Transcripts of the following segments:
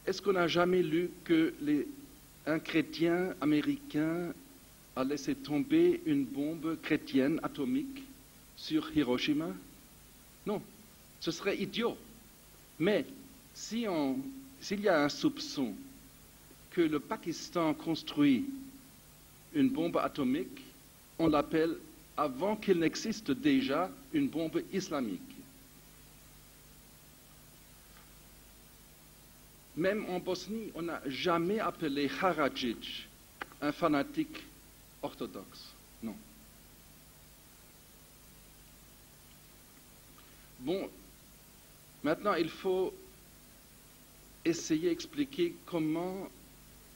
Est-ce qu'on n'a jamais lu que un chrétien américain a laissé tomber une bombe chrétienne atomique sur Hiroshima? Non, ce serait idiot. Mais s'il y a un soupçon que le Pakistan construit une bombe atomique, on l'appelle, avant qu'il n'existe déjà, une bombe islamique. Même en Bosnie, on n'a jamais appelé Karadzic un fanatique orthodoxe. Non. Bon, maintenant il faut essayer d'expliquer comment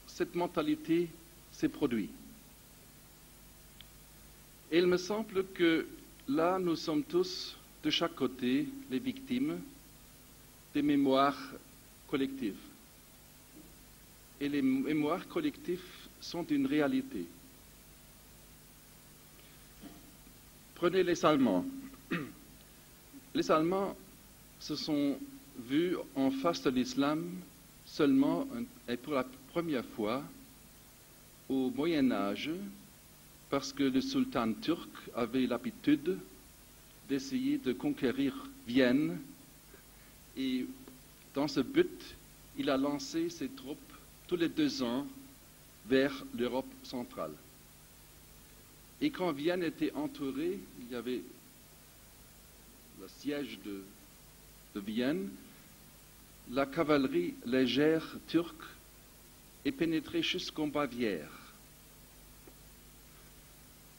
cette mentalité s'est produite. Et il me semble que là, nous sommes tous, de chaque côté, les victimes des mémoires collectives. Et les mémoires collectives sont une réalité. Prenez les Allemands. Les Allemands se sont vus en face de l'islam seulement et pour la première fois au Moyen Âge, parce que le sultan turc avait l'habitude d'essayer de conquérir Vienne, et dans ce but, il a lancé ses troupes tous les 2 ans vers l'Europe centrale. Et quand Vienne était entourée, il y avait le siège de Vienne, la cavalerie légère turque est pénétrée jusqu'en Bavière.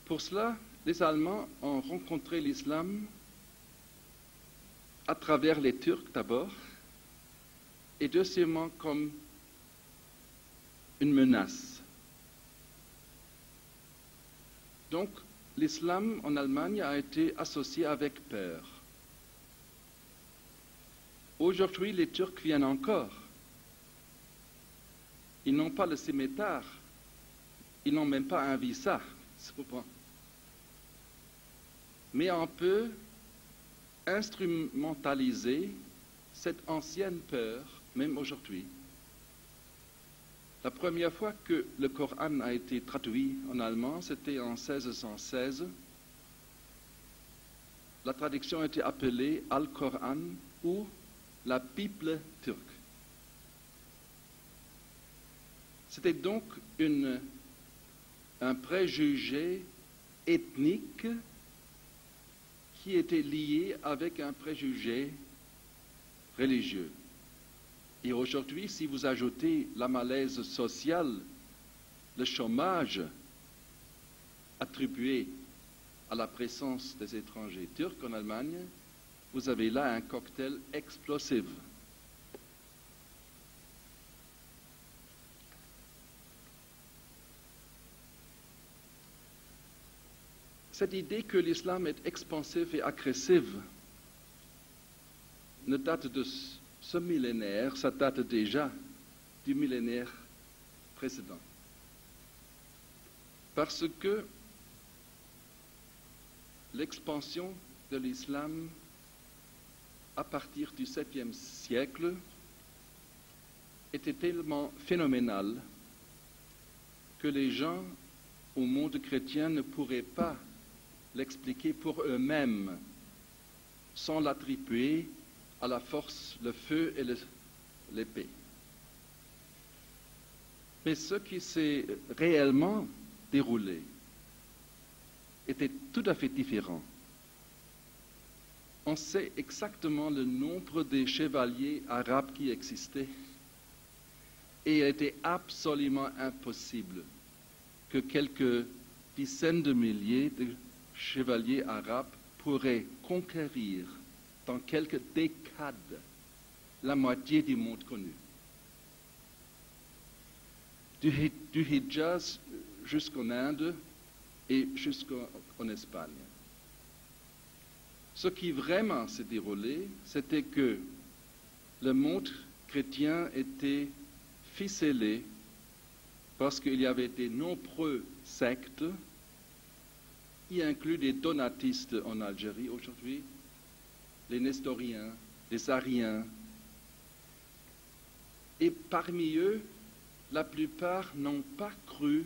Pour cela, les Allemands ont rencontré l'islam à travers les Turcs d'abord, et deuxièmement comme une menace. Donc, l'islam en Allemagne a été associé avec peur. Aujourd'hui, les Turcs viennent encore. Ils n'ont pas le cimetière, ils n'ont même pas un visa. Mais on peut instrumentaliser cette ancienne peur, même aujourd'hui. La première fois que le Coran a été traduit en allemand, c'était en 1616. La traduction était appelée Al-Coran ou la Bible turque. C'était donc un préjugé ethnique qui était lié avec un préjugé religieux. Et aujourd'hui, si vous ajoutez la malaise sociale, le chômage attribué à la présence des étrangers turcs en Allemagne, vous avez là un cocktail explosif. Cette idée que l'islam est expansif et agressif ne date de ce millénaire, ça date déjà du millénaire précédent. Parce que l'expansion de l'islam à partir du 7e siècle était tellement phénoménale que les gens au monde chrétien ne pourraient pas l'expliquer pour eux-mêmes sans l'attribuer à la force, le feu et l'épée. Mais ce qui s'est réellement déroulé était tout à fait différent. On sait exactement le nombre des chevaliers arabes qui existaient et il était absolument impossible que quelques dizaines de milliers de chevaliers arabes pourraient conquérir dans quelques décades la moitié du monde connu. Du Hijaz jusqu'en Inde et jusqu'en Espagne. Ce qui vraiment s'est déroulé, c'était que le monde chrétien était ficelé parce qu'il y avait de nombreux sectes, y inclut des donatistes en Algérie aujourd'hui, les nestoriens, les ariens, Et parmi eux, la plupart n'ont pas cru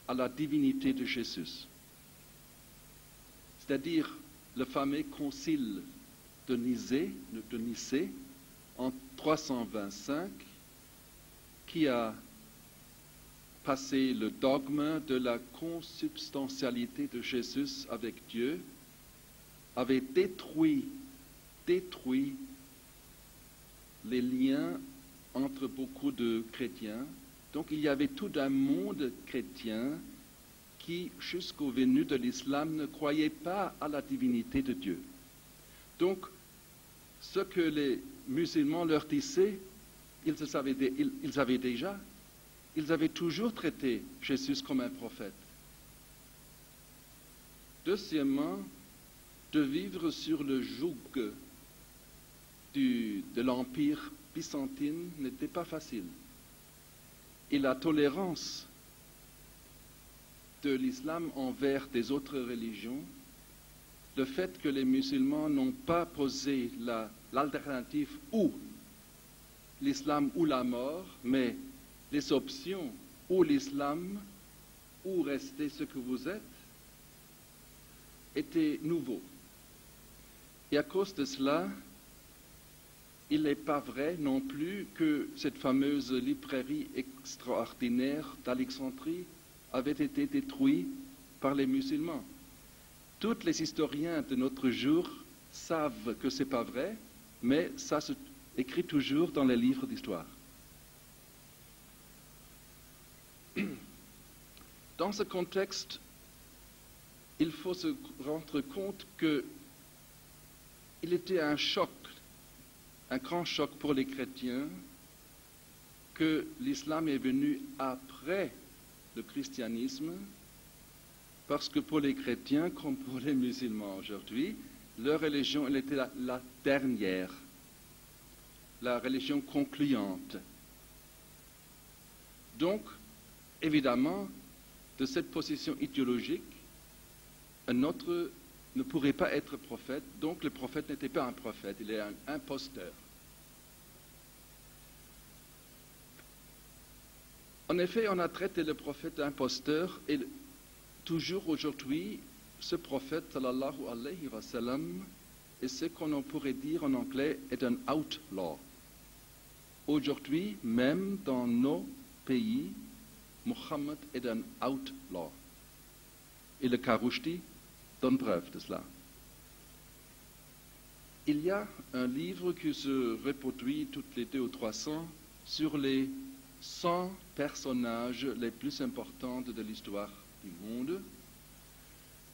à la divinité de Jésus. C'est-à-dire le fameux concile de Nicée en 325, qui a passé le dogme de la consubstantialité de Jésus avec Dieu, avait détruit les liens entre beaucoup de chrétiens. Donc il y avait tout un monde chrétien qui, jusqu'au venu de l'islam, ne croyait pas à la divinité de Dieu. Donc, ce que les musulmans leur disaient, ils avaient déjà. Ils avaient toujours traité Jésus comme un prophète. Deuxièmement, de vivre sur le joug de l'Empire byzantin n'était pas facile. Et la tolérance de l'islam envers des autres religions, le fait que les musulmans n'ont pas posé l'alternative ou l'islam ou la mort, mais les options ou l'islam ou rester ce que vous êtes, était nouveau. Et à cause de cela, il n'est pas vrai non plus que cette fameuse librairie extraordinaire d'Alexandrie avait été détruite par les musulmans. Tous les historiens de notre jour savent que ce n'est pas vrai, mais ça se écrit toujours dans les livres d'histoire. Dans ce contexte, il faut se rendre compte qu'il était un choc, un grand choc pour les chrétiens, que l'islam est venu après le christianisme, parce que pour les chrétiens, comme pour les musulmans aujourd'hui, leur religion, elle était la dernière, la religion concluante. Donc, évidemment, de cette position idéologique, un autre ne pourrait pas être prophète, donc le prophète n'était pas un prophète, il est un imposteur. En effet, on a traité le prophète d'imposteur, et toujours aujourd'hui, ce prophète, sallallahu alayhi wa sallam, est ce qu'on pourrait dire en anglais, est un outlaw. Aujourd'hui, même dans nos pays, Mohammed est un outlaw. Et le Karouchti donne preuve de cela. Il y a un livre qui se reproduit toutes les 2 ou 3 ans sur les 100 personnages les plus importants de l'histoire du monde,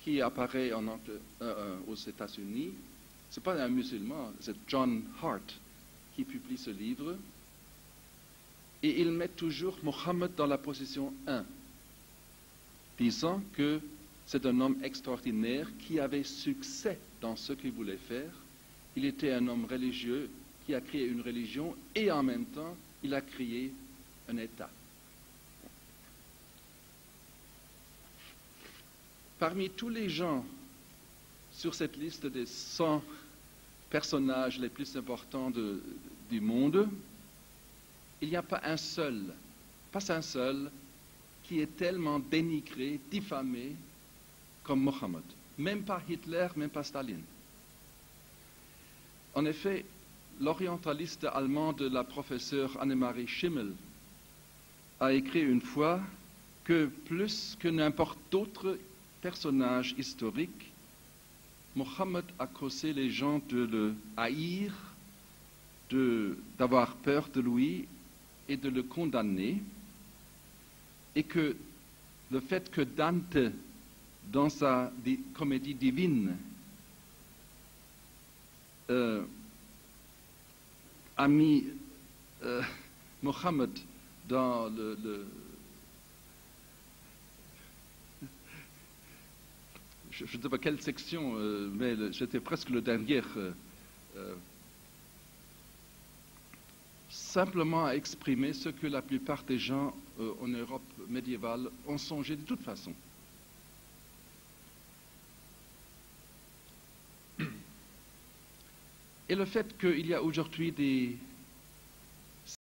qui apparaît aux États-Unis. Ce n'est pas un musulman, c'est John Hart qui publie ce livre. Et il met toujours Mohammed dans la position 1, disant que c'est un homme extraordinaire qui avait succès dans ce qu'il voulait faire. Il était un homme religieux qui a créé une religion et en même temps, il a créé un État. Parmi tous les gens sur cette liste des 100 personnages les plus importants du monde, il n'y a pas un seul qui est tellement dénigré, diffamé comme Mohammed. Même pas Hitler, même pas Staline. En effet, l'orientaliste allemande, la professeure Annemarie Schimmel, a écrit une fois que plus que n'importe d'autre personnage historique, Mohammed a causé les gens de le haïr, d'avoir peur de lui et de le condamner, et que le fait que Dante, dans sa comédie divine, a mis Mohammed dans je ne sais pas quelle section, mais c'était presque le dernier, simplement à exprimer ce que la plupart des gens en Europe médiévale ont songé de toute façon. Et le fait qu'il y a aujourd'hui des